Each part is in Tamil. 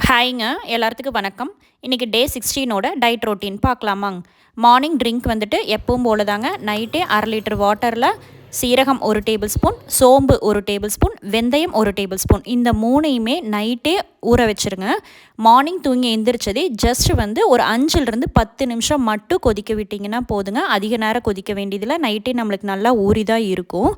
ஹாய்ங்க எல்லாத்துக்கும் வணக்கம். இன்றைக்கி டே 16ஓட டயட் ரொட்டீன் பார்க்கலாமாங்க. மார்னிங் ட்ரிங்க் வந்துட்டு எப்பவும் போல தாங்க. நைட்டே 1/2 லிட்டர் வாட்டரில் சீரகம் 1 டேபிள் ஸ்பூன், சோம்பு 1 டேபிள் ஸ்பூன், வெந்தயம் 1 டேபிள் ஸ்பூன், இந்த மூணையுமே நைட்டே ஊற வச்சுருங்க. மார்னிங் தூங்கி எந்திரிச்சதே ஜஸ்ட் வந்து ஒரு 5லிருந்து 10 நிமிஷம் மட்டும் கொதிக்க விட்டிங்கன்னா போதுங்க. அதிக நேரம் கொதிக்க வேண்டியதில்லை. நைட்டே நம்மளுக்கு நல்லா ஊறி தான் இருக்கும்.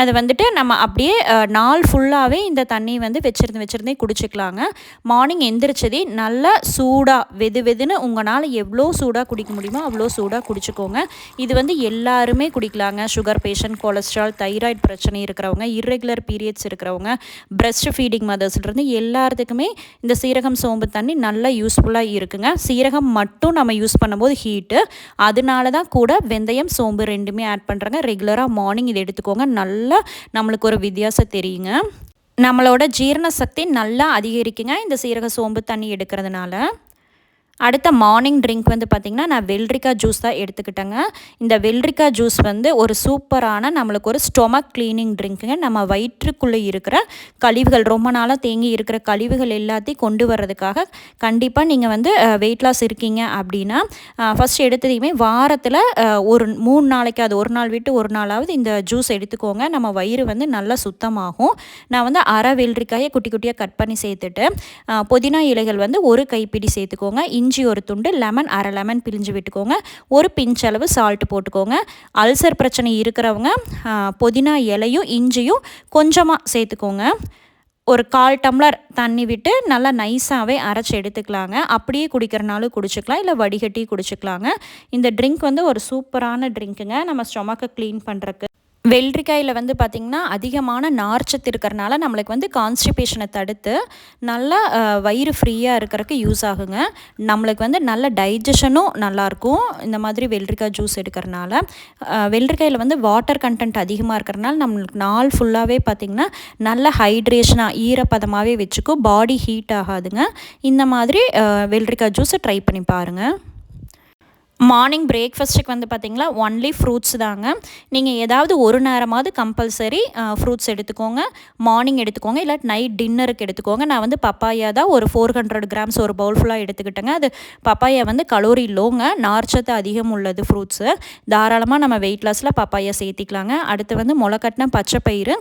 அது வந்துட்டு நம்ம அப்படியே நாள் ஃபுல்லாகவே இந்த தண்ணி வந்து வச்சுருந்தே குடிச்சிக்கலாங்க. மார்னிங் எந்திரிச்சதே நல்லா சூடாக வெது வெதுன்னு உங்களால் எவ்வளோ சூடாக குடிக்க முடியுமோ அவ்வளோ சூடாக குடிச்சிக்கோங்க. இது வந்து எல்லாருமே குடிக்கலாங்க. சுகர் பேஷண்ட், கொலஸ்ட்ரால், தைராய்டு பிரச்சனை இருக்கிறவங்க, இர்ரெகுலர் பீரியட்ஸ் இருக்கிறவங்க, பிரெஸ்ட் ஃபீடிங் மதர்ஸ்லேருந்து எல்லாத்துக்குமே இந்த சீரகம் சோம்பு தண்ணி நல்லா யூஸ்ஃபுல்லாக இருக்குங்க. சீரகம் மட்டும் நம்ம யூஸ் பண்ணும்போது ஹீட்டு, அதனால தான் கூட வெந்தயம் சோம்பு ரெண்டுமே ஆட் பண்ணுறேங்க. ரெகுலராக மார்னிங் இதை எடுத்துக்கோங்க. நல்லா நம்மளுக்கு ஒரு வித்தியாசம் தெரியுங்க. நம்மளோட ஜீரண சக்தி நல்லா அதிகரிக்குங்க இந்த சீரக சோம்பு தண்ணி எடுக்கிறதுனால. அடுத்த மார்னிங் ட்ரிங்க் வந்து பார்த்திங்கன்னா நான் வெள்ளரிக்காய் ஜூஸ் தான் எடுத்துக்கிட்டேங்க. இந்த வெள்ளரிக்காய் ஜூஸ் வந்து ஒரு சூப்பரான நம்மளுக்கு ஒரு ஸ்டொமக் க்ளீனிங் ட்ரிங்க்குங்க. நம்ம வயிற்றுக்குள்ளே இருக்கிற கழிவுகள், ரொம்ப நாளாக தேங்கி இருக்கிற கழிவுகள் எல்லாத்தையும் கொண்டு வர்றதுக்காக கண்டிப்பாக நீங்கள் வந்து வெயிட் லாஸ் இருக்கீங்க அப்படின்னா ஃபஸ்ட் எடுத்ததையுமே வாரத்தில் ஒரு 3 நாளைக்கு, அது ஒரு நாள் விட்டு ஒரு நாளாவது இந்த ஜூஸ் எடுத்துக்கோங்க. நம்ம வயிறு வந்து நல்லா சுத்தமாகும். நான் வந்து அரை வெள்ளரிக்காயை குட்டி குட்டியாக கட் பண்ணி சேர்த்துட்டு புதினா இலைகள் வந்து ஒரு கைப்பிடி சேர்த்துக்கோங்க. இஞ்சி ஒரு துண்டு, லெமன் அரை லெமன் பிழிஞ்சு விட்டுக்கோங்க. ஒரு பிஞ்ச் அளவு சால்ட்டு போட்டுக்கோங்க. அல்சர் பிரச்சனை இருக்கிறவங்க புதினா இலையும் இஞ்சியும் கொஞ்சமாக சேர்த்துக்கோங்க. ஒரு 1/4 டம்ளர் தண்ணி விட்டு நல்லா நைஸாகவே அரைச்சி எடுத்துக்கலாங்க. அப்படியே குடிக்கிறனாலும் குடிச்சிக்கலாம், இல்லை வடிகட்டி குடிச்சிக்கலாங்க. இந்த ட்ரிங்க் வந்து ஒரு சூப்பரான ட்ரிங்க்குங்க நம்ம ஸ்டொமக்கை க்ளீன் பண்ணுறக்கு. வெள்ளரிக்காயில் வந்து பார்த்திங்கன்னா அதிகமான நார்ச்சத்து இருக்கிறனால நம்மளுக்கு வந்து கான்ஸ்டிபேஷனை தடுத்து நல்லா வயிறு ஃப்ரீயாக இருக்கிறதுக்கு யூஸ் ஆகுங்க. நம்மளுக்கு வந்து நல்ல டைஜஷனும் நல்லாயிருக்கும் இந்த மாதிரி வெள்ளரிக்காய் ஜூஸ் எடுக்கிறனால. வெள்ளரிக்காயில் வந்து வாட்டர் கண்டென்ட் அதிகமாக இருக்கிறனால நம்மளுக்கு நாள் ஃபுல்லாகவே பார்த்திங்கன்னா நல்ல ஹைட்ரேஷனாக ஈரப்பதமாகவே வச்சுக்கும். பாடி ஹீட் ஆகாதுங்க. இந்த மாதிரி வெள்ளரிக்காய் ஜூஸை ட்ரை பண்ணி பாருங்கள். மார்னிங் பிரேக்ஃபாஸ்ட்டுக்கு வந்து பார்த்திங்களா ஒன்லி ஃப்ரூட்ஸ் தாங்க. நீங்கள் ஏதாவது ஒரு நேரமாவது கம்பல்சரி ஃப்ரூட்ஸ் எடுத்துக்கோங்க. மார்னிங் எடுத்துக்கோங்க, இல்லை நைட் டின்னருக்கு எடுத்துக்கோங்க. நான் வந்து பப்பாயா தான் ஒரு 400 கிராம்ஸ் ஒரு பவுல் ஃபுல்லாக எடுத்துக்கிட்டேங்க. அது பப்பாயா வந்து கலோரி லோங்க, நார்ச்சத்து அதிகம் உள்ளது ஃப்ரூட்ஸு. தாராளமாக நம்ம வெயிட் லாஸில் பப்பாயா சேர்த்திக்கலாங்க. அடுத்து வந்து முளைக்கட்டின பச்சைப்பயிறு.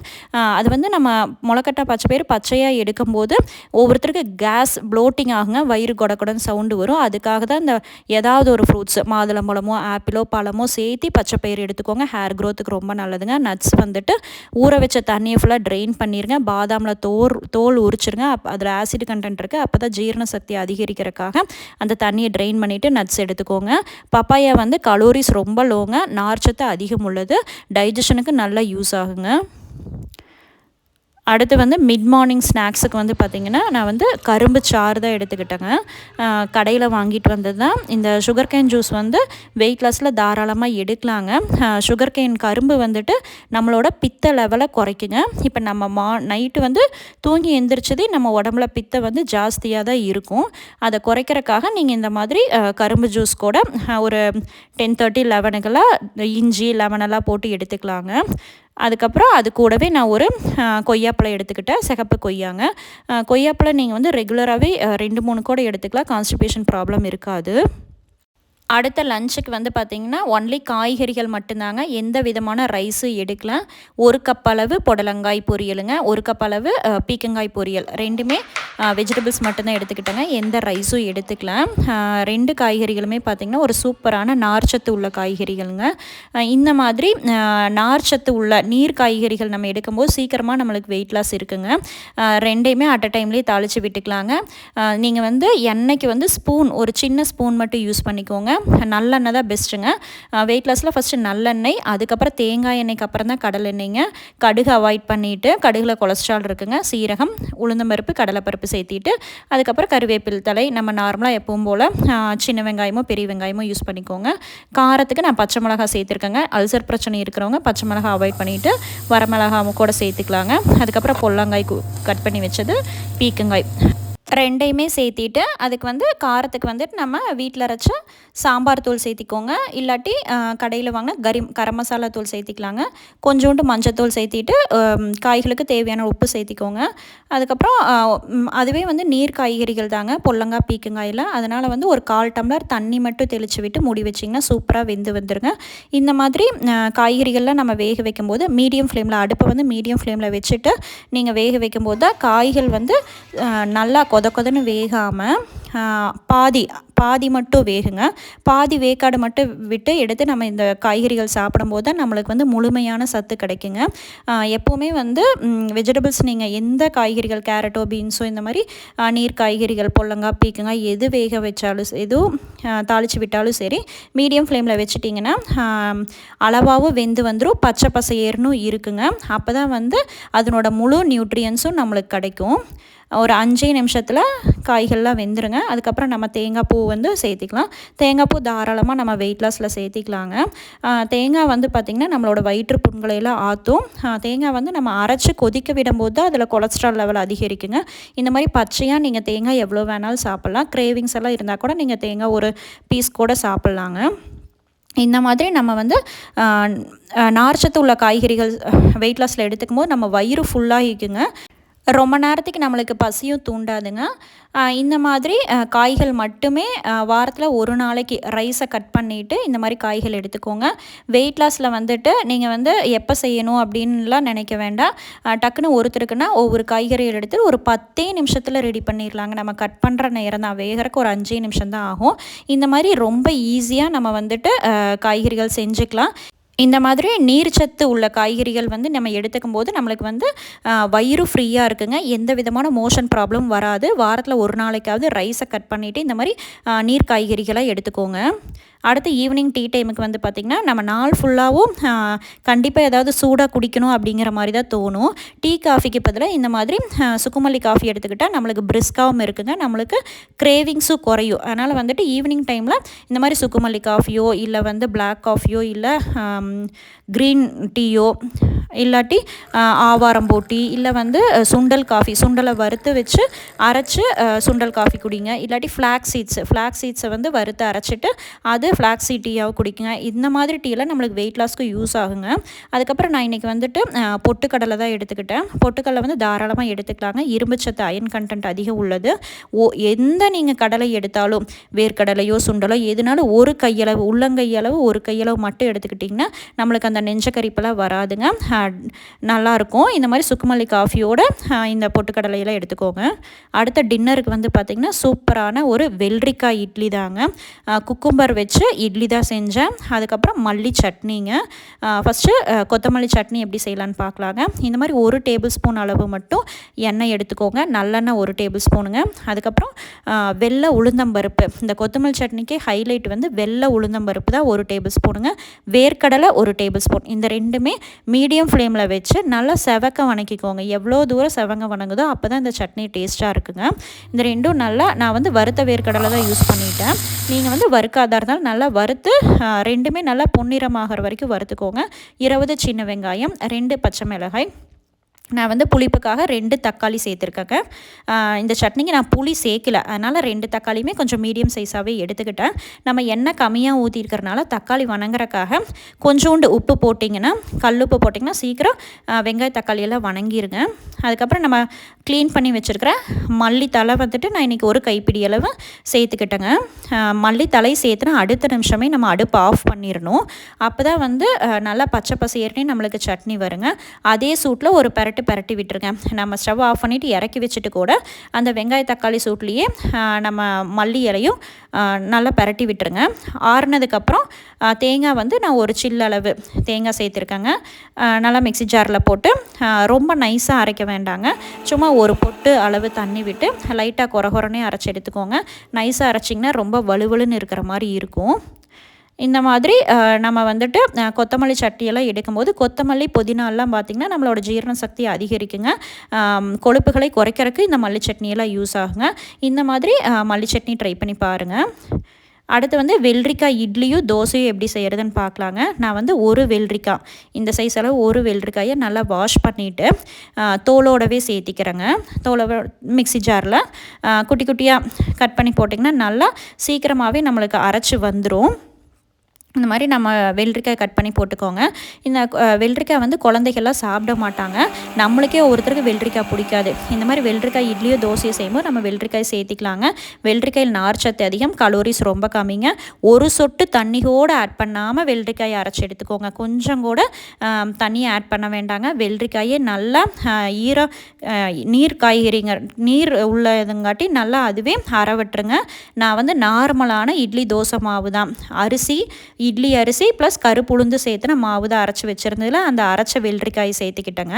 அது வந்து நம்ம முளைக்கட்டின பச்சைப்பயிறு பச்சையாக எடுக்கும்போது ஒவ்வொருத்தருக்கு கேஸ் ப்ளோட்டிங் ஆகுங்க, வயிறு கொடக்குடன்னு சவுண்டு வரும். அதுக்காக தான் இந்த ஏதாவது ஒரு ஃப்ரூட்ஸ், மாதுளம்பழமோ ஆப்பிளோ பழமோ சேர்த்து பச்சைப்பயிறு எடுத்துக்கோங்க. ஹேர் க்ரோத்துக்கு ரொம்ப நல்லதுங்க. நட்ஸ் வந்துட்டு ஊற வச்ச தண்ணியை ஃபுல்லாக ட்ரெயின் பண்ணிடுங்க. பாதாமில் தோல் உரிச்சிருங்க. அதில் ஆசிட் கண்டென்ட் இருக்குது. அப்போ தான் ஜீரண சக்தி அதிகரிக்கிறதுக்காக அந்த தண்ணியை ட்ரெயின் பண்ணிவிட்டு நட்ஸ் எடுத்துக்கோங்க. பப்பாயா வந்து கலோரிஸ் ரொம்ப லோங்க, நார்ச்சத்து அதிகம் உள்ளது, டைஜஷனுக்கு நல்லா யூஸ் ஆகுங்க. அடுத்து வந்து மிட் மார்னிங் ஸ்நாக்ஸுக்கு வந்து பார்த்திங்கன்னா நான் வந்து கரும்பு சாறு தான் எடுத்துக்கிட்டேங்க. கடையில் வாங்கிட்டு வந்தது தான். இந்த சுகர் கேன் ஜூஸ் வந்து வெயிட் லாஸில் தாராளமாக எடுக்கலாங்க. சுகர் கேன் கரும்பு வந்துட்டு நம்மளோட பித்த லெவலை குறைக்குங்க. இப்போ நம்ம நைட்டு வந்து தூங்கி எந்திரிச்சதே நம்ம உடம்புல பித்தை வந்து ஜாஸ்தியாக தான் இருக்கும். அதை குறைக்கிறதுக்காக நீங்கள் இந்த மாதிரி கரும்பு ஜூஸ் கூட ஒரு 10:30 11 இஞ்சி லெமனெல்லாம் போட்டு எடுத்துக்கலாங்க. அதுக்கப்புறம் அது கூடவே நான் ஒரு கொய்யாப்பழம் எடுத்துக்கிட்டேன். சிகப்பு கொய்யாங்க. கொய்யாப்பழம் நீங்கள் வந்து ரெகுலராகவே 2-3 கூட எடுத்துக்கலாம். கான்ஸ்டிபேஷன் ப்ராப்ளம் இருக்காது. அடுத்த லஞ்சுக்கு வந்து பார்த்திங்கன்னா ஒன்லி காய்கறிகள் மட்டும்தாங்க. எந்த விதமான ரைஸும் எடுக்கலாம். 1 கப் அளவு புடலங்காய் பொரியலுங்க, 1 கப் அளவு பீக்கங்காய் பொரியல், ரெண்டுமே வெஜிடபிள்ஸ் மட்டும்தான் எடுத்துக்கிட்டேங்க. எந்த ரைஸும் எடுத்துக்கலாம். 2 காய்கறிகளுமே பார்த்திங்கன்னா ஒரு சூப்பரான நார்ச்சத்து உள்ள காய்கறிகளுங்க. இந்த மாதிரி நார்ச்சத்து உள்ள நீர் காய்கறிகள் நம்ம எடுக்கும்போது சீக்கிரமாக நம்மளுக்கு வெயிட் லாஸ் இருக்குங்க. ரெண்டையுமே அட் அ டைம்லேயே தாளித்து விட்டுக்கலாங்க. நீங்கள் வந்து எண்ணெய்க்கு வந்து ஒரு சின்ன ஸ்பூன் மட்டும் யூஸ் பண்ணிக்கோங்க. நல்லெண்ணெய் தான் பெஸ்ட்டுங்க. வெயிட் லாஸில் ஃபஸ்ட்டு நல்லெண்ணெய், அதுக்கப்புறம் தேங்காய் எண்ணெய்க்கு அப்புறம் தான் கடலை எண்ணெய்ங்க. கடுகு அவாய்ட் பண்ணிவிட்டு, கடுகில் கொலஸ்ட்ரால் இருக்குங்க. சீரகம், உளுந்தம்பருப்பு, கடலைப்பருப்பு சேர்த்திட்டு அதுக்கப்புறம் கருவேப்பிலை தழை, நம்ம நார்மலாக எப்பவும் போல் சின்ன வெங்காயமோ பெரிய வெங்காயமோ யூஸ் பண்ணிக்கோங்க. காரத்துக்கு நான் பச்சை மிளகா சேர்த்துருக்கேங்க. அல்சர் பிரச்சனை இருக்கிறவங்க பச்சை மிளகா அவாய்ட் பண்ணிவிட்டு வரமிளகாவும் கூட சேர்த்துக்கலாங்க. அதுக்கப்புறம் பொல்லாங்காய் கட் பண்ணி வச்சது, பீக்கங்காய், 2யுமே சேர்த்திட்டு அதுக்கு வந்து காரத்துக்கு வந்துட்டு நம்ம வீட்டில் அரைச்ச சாம்பார் தூள் சேர்த்திக்கோங்க. இல்லாட்டி கடையில் வாங்கின கரம் மசாலா தூள் சேர்த்திக்கலாங்க. கொஞ்சோண்டு மஞ்சத்தூள் சேர்த்திட்டு காய்களுக்கு தேவையான உப்பு சேர்த்திக்கோங்க. அதுக்கப்புறம் அதுவே வந்து நீர் காய்கறிகள் தாங்க பொல்லங்காய் பீக்கங்காயில். அதனால் வந்து ஒரு 1/4 டம்ளர் தண்ணி மட்டும் தெளித்து விட்டு மூடி வச்சிங்கன்னா சூப்பராக வெந்து வந்துருங்க. இந்த மாதிரி காய்கறிகள்லாம் நம்ம வேக வைக்கும்போது மீடியம் ஃப்ளேமில், அடுப்பை வந்து மீடியம் ஃப்ளேமில் வச்சுட்டு நீங்கள் வேக வைக்கும்போது தான் காய்கள் வந்து நல்லா கொதன்னு வேகாமல் பாதி மட்டும் வேகுங்க. பாதி வேக்காடு மட்டும் விட்டு எடுத்து நம்ம இந்த காய்கறிகள் சாப்பிடும்போது தான் நம்மளுக்கு வந்து முழுமையான சத்து கிடைக்குங்க. எப்போவுமே வந்து வெஜிடபிள்ஸ் நீங்கள் எந்த காய்கறிகள் கேரட்டோ பீன்ஸோ இந்த மாதிரி நீர் காய்கறிகள் பொல்லங்காய் பீக்கங்காய் எது வேக வச்சாலும் எதுவும் தாளித்து விட்டாலும் சரி மீடியம் ஃப்ளேமில் வச்சுட்டிங்கன்னா அளவாகவும் வெந்து வந்துடும், பச்சை பசையேர்னும் இருக்குங்க. அப்போ தான் வந்து அதனோட முழு நியூட்ரியன்ஸும் நம்மளுக்கு கிடைக்கும். ஒரு 5 நிமிஷத்தில் காய்கள்லாம் வெந்துருங்க. அதுக்கப்புறம் நம்ம தேங்காய் பூ வந்து சேர்த்திக்கலாம். தேங்காய் பூ தாராளமாக நம்ம வெயிட் லாஸில் சேர்த்திக்கலாங்க. தேங்காய் வந்து பார்த்திங்கன்னா நம்மளோட வயிற்று புண்களையெல்லாம் ஆற்றும். தேங்காய் வந்து நம்ம அரைச்சி கொதிக்க விடும்போது தான் அதில் கொலஸ்ட்ரால் லெவல் அதிகரிக்குங்க. இந்த மாதிரி பச்சையாக நீங்கள் தேங்காய் எவ்வளோ வேணாலும் சாப்பிட்லாம். கிரேவிங்ஸ் எல்லாம் இருந்தால் கூட நீங்கள் தேங்காய் ஒரு பீஸ் கூட சாப்பிட்லாங்க. இந்த மாதிரி நம்ம வந்து நார்ச்சத்து உள்ள காய்கறிகள் வெயிட் லாஸில் எடுத்துக்கும் போது நம்ம வயிறு ஃபுல்லாகிக்குங்க. ரொம்ப நேரத்துக்கு நம்மளுக்கு பசியும் தூண்டாதுங்க. இந்த மாதிரி காய்கள் மட்டுமே வாரத்தில் ஒரு நாளைக்கு ரைஸை கட் பண்ணிவிட்டு இந்த மாதிரி காய்கள் எடுத்துக்கோங்க. வெயிட் லாஸில் வந்துட்டு நீங்கள் வந்து எப்போ செய்யணும் அப்படின்லாம் நினைக்க வேண்டாம். டக்குன்னு ஒருத்தருக்குன்னா ஒவ்வொரு காய்கறிகள் எடுத்து ஒரு 10 நிமிஷத்தில் ரெடி பண்ணிடலாங்க. நம்ம கட் பண்ணுற நேரம் தான், வேகிறக்கு ஒரு 5 நிமிஷம் தான் ஆகும். இந்த மாதிரி ரொம்ப ஈஸியாக நம்ம வந்துட்டு காய்கறிகள் செஞ்சுக்கலாம். இந்த மாதிரி நீர்ச்சத்து உள்ள காய்கறிகள் வந்து நம்ம எடுத்துக்கும் போது நம்மளுக்கு வந்து வயிறு ஃப்ரீயாக இருக்குங்க. எந்த விதமான மோஷன் ப்ராப்ளம் வராது. வாரத்தில் ஒரு நாளைக்காவது ரைஸை கட் பண்ணிவிட்டு இந்த மாதிரி நீர் காய்கறிகளை எடுத்துக்கோங்க. அடுத்து ஈவினிங் டீ டைமுக்கு வந்து பார்த்திங்கன்னா நம்ம நாள் ஃபுல்லாகவும் கண்டிப்பாக ஏதாவது சூடாக குடிக்கணும் அப்படிங்கிற மாதிரி தான் தோணும். டீ காஃபிக்கு பதிலாக இந்த மாதிரி சுக்குமல்லி காஃபி எடுத்துக்கிட்டால் நம்மளுக்கு பிரிஸ்காகவும் இருக்குங்க, நம்மளுக்கு கிரேவிங்ஸும் குறையும். அதனால் வந்துட்டு ஈவினிங் டைமில் இந்த மாதிரி சுக்குமல்லி காஃபியோ இல்லை வந்து பிளாக் காஃபியோ இல்லை க்ரீன் டீயோ இல்லாட்டி ஆவாரம்பூ டீ இல்லை வந்து சுண்டல் காஃபி, சுண்டலை வறுத்து வச்சு அரைச்சி சுண்டல் காஃபி குடிங்க. இல்லாட்டி ஃப்ளாக்ஸ் சீட்ஸை வந்து வறுத்து அரைச்சிட்டு அது ஃப்ளாக்ஸ் சீட் டீயாகவும் குடிக்குங்க. இந்த மாதிரி டீயெல்லாம் நம்மளுக்கு வெயிட் லாஸ்க்கு யூஸ் ஆகுங்க. அதுக்கப்புறம் நான் இன்றைக்கி வந்துட்டு பொட்டுக்கடலை தான் எடுத்துக்கிட்டேன். பொட்டுக்கடலை வந்து தாராளமாக எடுத்துக்கலாங்க. இரும்புச்சத்து அயன் கண்டென்ட் அதிகம் உள்ளது. எந்த நீங்கள் கடலை எடுத்தாலும் வேர்க்கடலையோ சுண்டலோ எதுனாலும் ஒரு கையளவு, உள்ளங்கையளவு ஒரு கையளவு மட்டும் எடுத்துக்கிட்டிங்கன்னா நம்மளுக்கு அந்த நெஞ்சக்கரிப்பெல்லாம் வராதுங்க, நல்லாயிருக்கும். இந்த மாதிரி சுக்குமல்லி காஃபியோட இந்த பொட்டுக்கடலையெல்லாம் எடுத்துக்கோங்க. அடுத்த டின்னருக்கு வந்து பார்த்திங்கன்னா சூப்பரான ஒரு வெள்ளரிக்காய் இட்லி தாங்க. குக்கும்பர் வச்சு இட்லி தான் செஞ்சேன். அதுக்கப்புறம் மல்லி சட்னிங்க. ஃபஸ்ட்டு கொத்தமல்லி சட்னி எப்படி செய்யலான்னு பார்க்கலாங்க. இந்த மாதிரி 1 டேபிள் ஸ்பூன் அளவு மட்டும் எண்ணெய் எடுத்துக்கோங்க. நல்லெண்ணெய் 1 டேபிள் ஸ்பூனுங்க. அதுக்கப்புறம் வெள்ளை உளுந்தம்பருப்பு, இந்த கொத்தமல்லி சட்னிக்கு ஹைலைட் வந்து வெள்ளை உளுந்தம்பருப்பு தான் 1 டேபிள் ஸ்பூனுங்க. வேர்க்கடலை 1 டேபிள் ஸ்பூன். இந்த ரெண்டுமே மீடியம் ஃப்ளேமில் வச்சு நல்லா செவக்க வணக்கிக்கோங்க. எவ்வளோ தூரம் செவங்க வணங்குதோ அப்போ தான் இந்த சட்னி டேஸ்ட்டாக இருக்குங்க. இந்த ரெண்டும் நல்லா, நான் வந்து வறுத்த வேர்க்கடலை தான் யூஸ் பண்ணிட்டேன். நீங்கள் வந்து வறுக்காத இருந்தாலும் நல்லா வறுத்து ரெண்டுமே நல்லா பொன்னிறமாகிற வரைக்கும் வறுத்துக்கோங்க. 20 சின்ன வெங்காயம், 2 பச்சை மிளகாய், நான் வந்து புளிப்புக்காக 2 தக்காளி சேர்த்துருக்கேங்க. இந்த சட்னிக்கு நான் புளி சேர்க்கல, அதனால் 2 தக்காளியுமே கொஞ்சம் மீடியம் சைஸாகவே எடுத்துக்கிட்டேன். நம்ம எண்ணெய் கம்மியாக ஊற்றிருக்கிறனால தக்காளி வணங்குறக்காக கொஞ்சோண்டு உப்பு போட்டிங்கன்னா, கல்லுப்பு போட்டிங்கன்னா சீக்கிரம் வெங்காய தக்காளியெல்லாம் வணங்கிருங்க. அதுக்கப்புறம் நம்ம க்ளீன் பண்ணி வச்சுருக்கிற மல்லித்தலை வந்துட்டு நான் இன்றைக்கி 1 கைப்பிடி அளவு சேர்த்துக்கிட்டேங்க. மல்லித்தலை சேர்த்துனா அடுத்த நிமிஷமே நம்ம அடுப்பு ஆஃப் பண்ணிடணும். அப்போ தான் வந்து நல்லா பச்சை பசையேறினே நம்மளுக்கு சட்னி வருங்க. அதே சூட்டில் ஒரு பரட்டி விட்டுருங்க. நம்ம ஸ்டவ் ஆஃப் பண்ணிவிட்டு இறக்கி வச்சுட்டு கூட அந்த வெங்காய தக்காளி சூட்லேயே நம்ம மல்லி இலையும் நல்லா பரட்டி விட்டுருங்க. ஆறுனதுக்கப்புறம் தேங்காய் வந்து நான் ஒரு சில்லளவு தேங்காய் சேர்த்துருக்கேங்க. நல்லா மிக்ஸி ஜாரில் போட்டு ரொம்ப நைஸாக அரைக்க வேண்டாங்க. சும்மா ஒரு பொட்டு அளவு தண்ணி விட்டு லைட்டாக கொரகொரனே அரைச்சி எடுத்துக்கோங்க. நைஸாக அரைச்சிங்கன்னா ரொம்ப வலுவலுன்னு இருக்கிற மாதிரி இருக்கும். இந்த மாதிரி நம்ம வந்துட்டு கொத்தமல்லி சட்டியெல்லாம் எடுக்கும்போது கொத்தமல்லி புதினாலாம் பார்த்திங்கன்னா நம்மளோட ஜீரண சக்தி அதிகரிக்குங்க. கொழுப்புகளை குறைக்கிறதுக்கு இந்த மல்லி சட்னியெல்லாம் யூஸ் ஆகுங்க. இந்த மாதிரி மல்லி சட்னி ட்ரை பண்ணி பாருங்கள். அடுத்து வந்து வெள்ளரிக்காய் இட்லியும் தோசையும் எப்படி செய்கிறதுன்னு பார்க்கலாங்க. நான் வந்து ஒரு வெள்ளரிக்காய், இந்த சைஸ் அளவு ஒரு வெள்ளரிக்காயை நல்லா வாஷ் பண்ணிவிட்டு தோலோடவே சேர்த்திக்கிறேங்க. மிக்ஸி ஜாரில் குட்டி குட்டியாக கட் பண்ணி போட்டிங்கன்னா நல்லா சீக்கிரமாகவே நம்மளுக்கு அரைச்சி வந்துடும். இந்த மாதிரி நம்ம வெள்ளரிக்காய் கட் பண்ணி போட்டுக்கோங்க. இந்த வெள்ளரிக்காய் வந்து குழந்தைகள்லாம் சாப்பிட மாட்டாங்க. நம்மளுக்கே ஒருத்தருக்கு வெள்ளரிக்காய் பிடிக்காது. இந்த மாதிரி வெள்ளரிக்காய் இட்லியோ தோசையோ செய்யும்போது நம்ம வெள்ளரிக்காய் சேர்த்திக்கலாங்க. வெள்ளரிக்காயில் நார்ச்சத்து அதிகம், கலோரிஸ் ரொம்ப கம்மிங்க. ஒரு சொட்டு தண்ணி கூட ஆட் பண்ணாமல் வெள்ளரிக்காயை அரைச்சி எடுத்துக்கோங்க. கொஞ்சம் கூட தண்ணியை ஆட் பண்ண வேண்டாங்க. வெள்ளரிக்காயே நல்லா நீர் காய்கறிங்க, நீர் உள்ளதுங்காட்டி நல்லா அதுவே அரைவிட்டுருங்க. நான் வந்து நார்மலான இட்லி தோசை மாவு தான், இட்லி அரிசி ப்ளஸ் கருப்புளுந்து சேர்த்துன மாவு தான் அரைச்சி வச்சுருந்ததில் அந்த அரைச்ச வெள்ளரிக்காயை சேர்த்துக்கிட்டேங்க.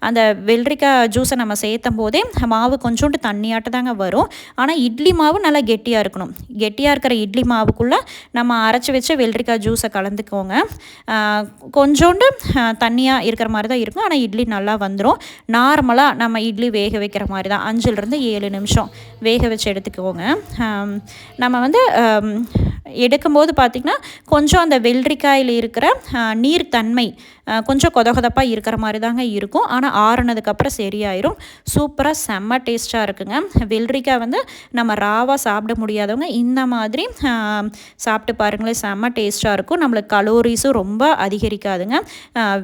அந்த வெள்ளரிக்காய் ஜூஸை நம்ம சேர்த்தும் போதே மாவு கொஞ்சோண்டு தண்ணியாட்ட தாங்க வரும். ஆனால் இட்லி மாவு நல்லா கெட்டியாக இருக்கணும். கெட்டியாக இருக்கிற இட்லி மாவுக்குள்ளே நம்ம அரைச்சி வச்ச வெள்ளரிக்காய் ஜூஸை கலந்துக்கோங்க. கொஞ்சோண்டு தண்ணியாக இருக்கிற மாதிரி தான் இருக்கும், ஆனால் இட்லி நல்லா வந்துடும். நார்மலாக நம்ம இட்லி வேக வைக்கிற மாதிரி தான் 5-7 நிமிஷம் வேக வச்சு எடுத்துக்கோங்க. நம்ம வந்து எடுக்கும்போது பார்த்திங்கன்னா கொஞ்சம் அந்த வெள்ளரிக்காயில் இருக்கிற நீர் தன்மை கொஞ்சம் கொதகொதப்பாக இருக்கிற மாதிரி தாங்க இருக்கும். ஆனால் ஆறுனதுக்கப்புறம் சரியாயிரும். சூப்பராக செம்ம டேஸ்ட்டாக இருக்குங்க. வெள்ளரிக்காய் வந்து நம்ம ராவாக சாப்பிட முடியாதவங்க இந்த மாதிரி சாப்பிட்டு பாருங்களேன், செம்ம டேஸ்ட்டாக இருக்கும். நம்மளுக்கு கலோரிஸும் ரொம்ப அதிகரிக்காதுங்க.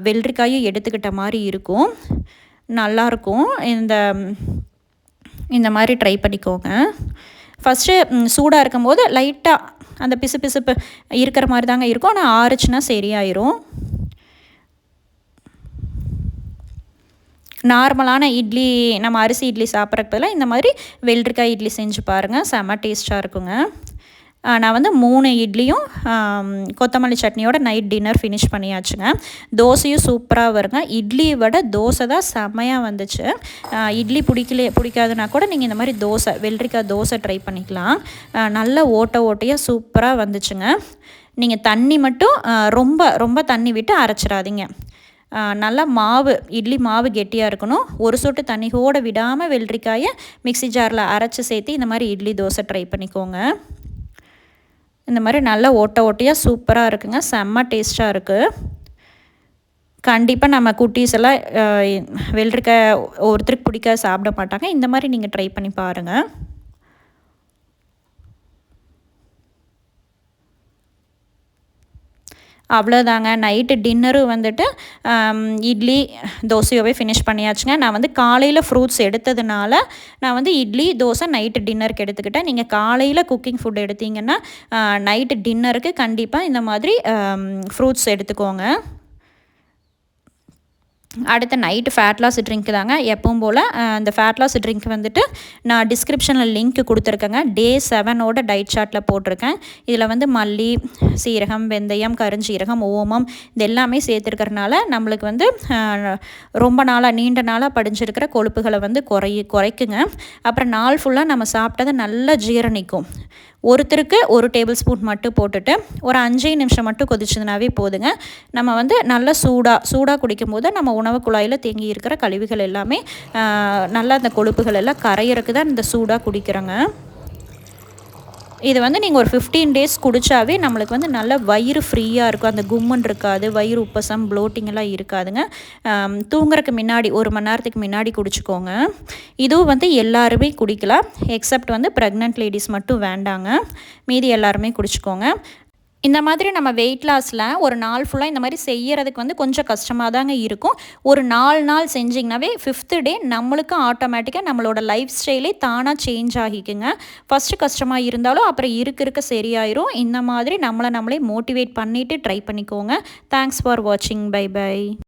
வெள்ளரிக்காயும் எடுத்துக்கிட்ட மாதிரி இருக்கும், நல்லாயிருக்கும். இந்த மாதிரி ட்ரை பண்ணிக்கோங்க. ஃபஸ்ட்டு சூடாக இருக்கும்போது லைட்டாக அந்த பிசுப்பு இருக்கிற மாதிரி தாங்க இருக்கும், ஆனால் ஆறுச்சுன்னா சரியாயிரும். நார்மலான இட்லி, நம்ம அரிசி இட்லி சாப்பிட்றதுக்கு பதிலாக இந்த மாதிரி வெள்ளரிக்காய் இட்லி செஞ்சு பாருங்கள், செம்ம டேஸ்ட்டாக இருக்குங்க. நான் வந்து 3 இட்லியும் கொத்தமல்லி சட்னியோட நைட் டின்னர் ஃபினிஷ் பண்ணியாச்சுங்க. தோசையும் சூப்பராக வருங்க. இட்லியை விட தோசை தான் செம்மையாக வந்துச்சு. இட்லி பிடிக்காதுன்னா கூட நீங்கள் இந்த மாதிரி வெள்ளரிக்காய் தோசை ட்ரை பண்ணிக்கலாம். நல்ல ஓட்டையாக சூப்பராக வந்துச்சுங்க. நீங்கள் தண்ணி மட்டும் ரொம்ப ரொம்ப தண்ணி விட்டு அரைச்சிடாதீங்க. நல்லா இட்லி மாவு கெட்டியாக இருக்கணும். ஒரு சொட்டு தண்ணி கூட விடாமல் வெள்ளரிக்காயை மிக்ஸி ஜாரில் அரைச்சி சேர்த்து இந்த மாதிரி இட்லி தோசை ட்ரை பண்ணிக்கோங்க. இந்த மாதிரி நல்லா ஓட்டையாக சூப்பராக இருக்குங்க, செம்ம டேஸ்ட்டாக இருக்குது. கண்டிப்பாக நம்ம குட்டீஸ் எல்லாம் வெள்ளரிக்காய் ஒருத்தருக்கு பிடிக்காது, சாப்பிட மாட்டாங்க. இந்த மாதிரி நீங்கள் ட்ரை பண்ணி பாருங்கள். அவ்வளோதாங்க. நைட்டு டின்னரும் வந்துட்டு இட்லி தோசையோவே ஃபினிஷ் பண்ணியாச்சுங்க. நான் வந்து காலையில் ஃப்ரூட்ஸ் எடுத்ததுனால நான் வந்து இட்லி தோசை நைட்டு டின்னருக்கு எடுத்துக்கிட்டேன். நீங்கள் காலையில் குக்கிங் ஃபுட் எடுத்தீங்கன்னா நைட்டு டின்னருக்கு கண்டிப்பாக இந்த மாதிரி ஃப்ரூட்ஸ் எடுத்துக்கோங்க. அடுத்த நைட்டு ஃபேட் லாஸ் ட்ரிங்க் தாங்க. எப்பவும் போல் அந்த ஃபேட் லாஸ் ட்ரிங்க் வந்துட்டு நான் டிஸ்கிரிப்ஷனில் லிங்க் கொடுத்துருக்கேங்க. Day 7 டயட் சார்ட்டில் போட்டிருக்கேன். இதில் வந்து மல்லி, சீரகம், வெந்தயம், கருஞ்சீரகம், ஓமம் இது எல்லாமே சேர்த்துருக்கறனால நம்மளுக்கு வந்து ரொம்ப நீண்ட நாளாக படிஞ்சிருக்கிற கொழுப்புகளை வந்து குறைக்குங்க. அப்புறம் நாள் ஃபுல்லாக நம்ம சாப்பிட்டதை நல்லா ஜீரணிக்கும். ஒருத்தருக்கு 1 டேபிள் ஸ்பூன் மட்டும் போட்டுட்டு ஒரு 5 நிமிஷம் மட்டும் கொதிச்சதுனாவே போதுங்க. நம்ம வந்து நல்லா சூடாக குடிக்கும்போது நம்ம உணவு குழாயில் தேங்கி இருக்கிற கழிவுகள் எல்லாமே நல்லா அந்த கொழுப்புகள் எல்லாம் கரையிறதுக்கு தான் இந்த சூடாக குடிக்கிறோங்க. இது வந்து நீங்கள் ஒரு 15 days குடித்தாவே நம்மளுக்கு வந்து நல்ல வயிறு ஃப்ரீயாக இருக்கும். அந்த கும்மன் இருக்காது, வயிறு உப்பசம், ப்ளோட்டிங் எல்லாம் இருக்காதுங்க. தூங்குறதுக்கு முன்னாடி 1 மணி நேரத்துக்கு முன்னாடி குடிச்சிக்கோங்க. இதுவும் வந்து எல்லாருமே குடிக்கலாம், எக்ஸப்ட் வந்து ப்ரெக்னென்ட் லேடிஸ் மட்டும் வேண்டாங்க. மீதி எல்லாருமே குடிச்சிக்கோங்க. இந்த மாதிரி நம்ம வெயிட் லாஸில் ஒரு நாள் ஃபுல்லாக இந்த மாதிரி செய்கிறதுக்கு வந்து கொஞ்சம் கஷ்டமாக தாங்க இருக்கும். ஒரு 4 நாள் செஞ்சிங்கனாவே 5th டே நம்மளுக்கு ஆட்டோமேட்டிக்காக நம்மளோட லைஃப் ஸ்டைலே தானாக சேஞ்ச் ஆகிக்குங்க. ஃபஸ்ட்டு கஷ்டமாக இருந்தாலும் அப்புறம் இருக்க சரியாயிரும். இந்த மாதிரி நம்மளை மோட்டிவேட் பண்ணிவிட்டு ட்ரை பண்ணிக்கோங்க. தேங்க்ஸ் ஃபார் வாட்சிங். பை.